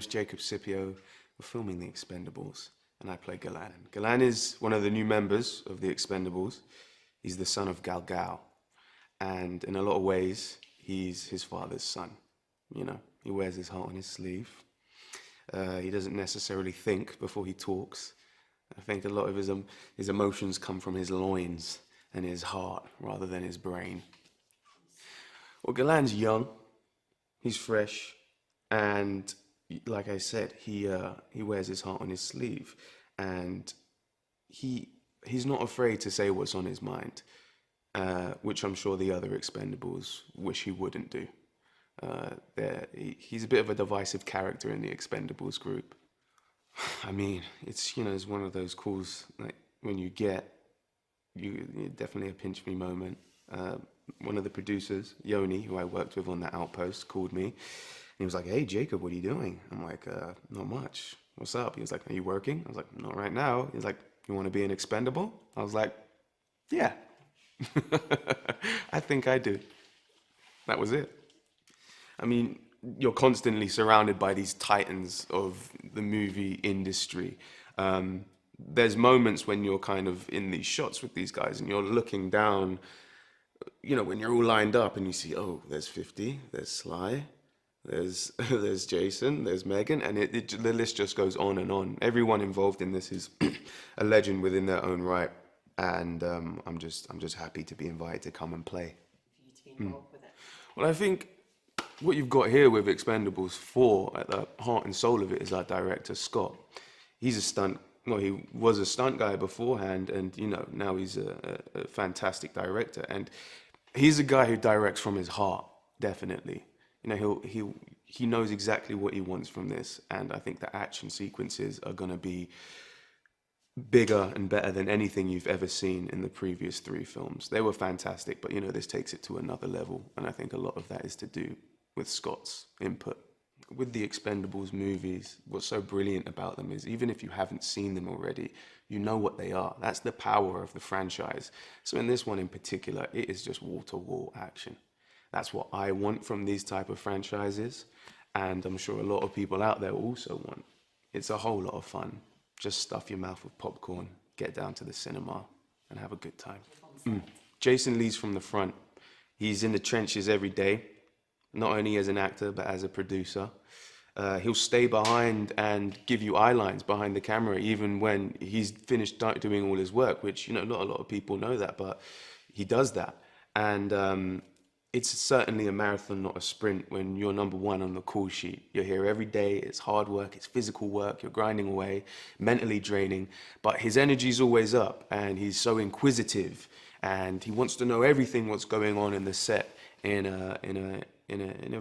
Jacob Scipio. We're filming The Expendables, and I play Galan. Galan is one of the new members of The Expendables. He's the son of Gal Gal, and in a lot of ways, he's his father's son. You know, he wears his heart on his sleeve. He doesn't necessarily think before he talks. I think a lot of his emotions come from his loins and his heart rather than his brain. Well, Galan's young, he's fresh, and like I said, he wears his heart on his sleeve, and he's not afraid to say what's on his mind, which I'm sure the other Expendables wish he wouldn't do. He's a bit of a divisive character in the Expendables group. I mean, it's one of those calls like when you definitely a pinch me moment. One of the producers, Yoni, who I worked with on The Outpost, called me. And he was like, "Hey, Jacob, what are you doing?" I'm like, "Not much. What's up?" He was like, "Are you working?" I was like, "Not right now." He's like, "You want to be an expendable?" I was like, "Yeah, I think I do." That was it. I mean, you're constantly surrounded by these titans of the movie industry. There's moments when you're kind of in these shots with these guys and you're looking down, when you're all lined up and you see, oh, there's 50, there's Sly, there's there's Jason, there's Megan, and the list just goes on and on. Everyone involved in this is a legend within their own right, and I'm just happy to be invited to come and play. For you to be involved with it. Well, I think what you've got here with Expendables 4 at the heart and soul of it is our director, Scott. He was a stunt guy beforehand, and now he's a fantastic director. And he's a guy who directs from his heart, definitely. He knows exactly what he wants from this, and I think the action sequences are gonna be bigger and better than anything you've ever seen in the previous 3 films. They were fantastic, but this takes it to another level, and I think a lot of that is to do with Scott's input. With the Expendables movies, what's so brilliant about them is even if you haven't seen them already, you know what they are. That's the power of the franchise. So in this one in particular, it is just wall-to-wall action. That's what I want from these type of franchises, and I'm sure a lot of people out there also want. It's a whole lot of fun. Just stuff your mouth with popcorn, get down to the cinema, and have a good time. Jason leads from the front. He's in the trenches every day, not only as an actor, but as a producer. He'll stay behind and give you eye lines behind the camera, even when he's finished doing all his work, which, not a lot of people know that, but he does that. And it's certainly a marathon, not a sprint, when you're number 1 on the call sheet. You're here every day, it's hard work, it's physical work, you're grinding away, mentally draining, but his energy's always up, and he's so inquisitive, and he wants to know everything what's going on in the set in a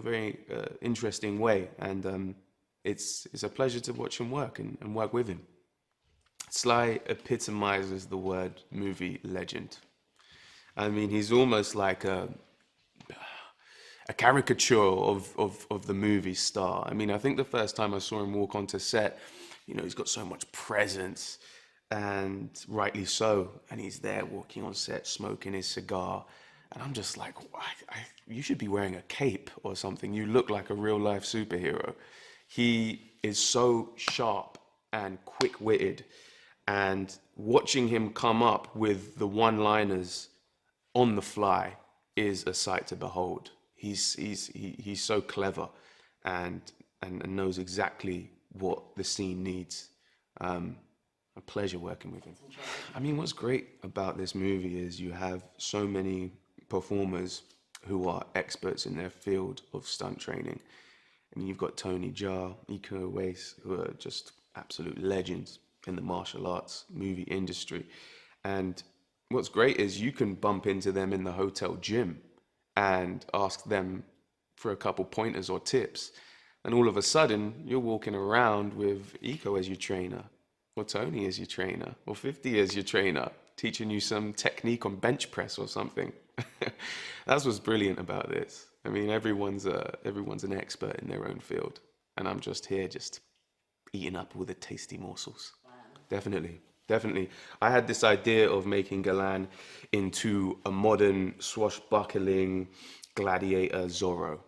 very interesting way, and it's a pleasure to watch him work and work with him. Sly epitomizes the word movie legend. I mean, he's almost like a caricature of the movie star. I mean, I think the first time I saw him walk onto set, he's got so much presence, and rightly so, and he's there walking on set, smoking his cigar. And I'm just like, you should be wearing a cape or something. You look like a real-life superhero. He is so sharp and quick-witted, and watching him come up with the one-liners on the fly is a sight to behold. He's so clever and knows exactly what the scene needs. A pleasure working with him. I mean, what's great about this movie is you have so many performers who are experts in their field of stunt training. I mean, you've got Tony Jaa, Iko Uwais, who are just absolute legends in the martial arts movie industry. And what's great is you can bump into them in the hotel gym and ask them for a couple pointers or tips. And all of a sudden, you're walking around with Iko as your trainer, or Tony as your trainer, or 50 as your trainer, teaching you some technique on bench press or something. That's what's brilliant about this. I mean, everyone's an expert in their own field, and I'm just here just eating up all the tasty morsels. Wow. Definitely. I had this idea of making Galan into a modern swashbuckling gladiator Zorro.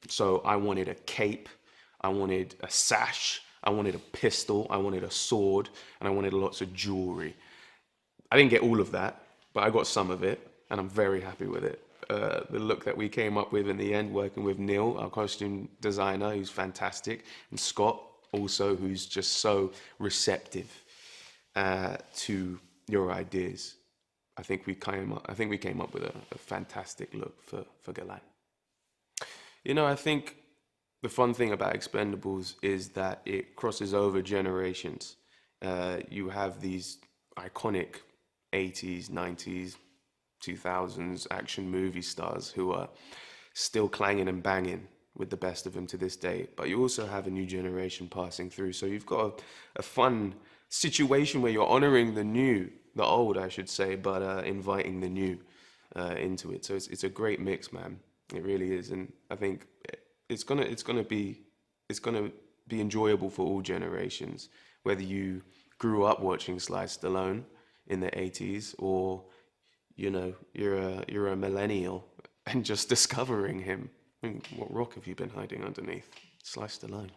So I wanted a cape, I wanted a sash, I wanted a pistol, I wanted a sword, and I wanted lots of jewelry. I didn't get all of that, but I got some of it, and I'm very happy with it. The look that we came up with in the end, working with Neil, our costume designer, who's fantastic, and Scott also, who's just so receptive to your ideas. I think we came up with a fantastic look for Galan. I think the fun thing about Expendables is that it crosses over generations. You have these iconic 80s, 90s, 2000s action movie stars who are still clanging and banging with the best of them to this day. But you also have a new generation passing through. So you've got a fun situation where you're honoring the old, I should say, but inviting the new into it. So it's a great mix, man. It really is, and I think it's gonna be enjoyable for all generations, whether you grew up watching Sly Stallone in the 80s, or you're a millennial and just discovering him. I mean, what rock have you been hiding underneath? Sly Stallone.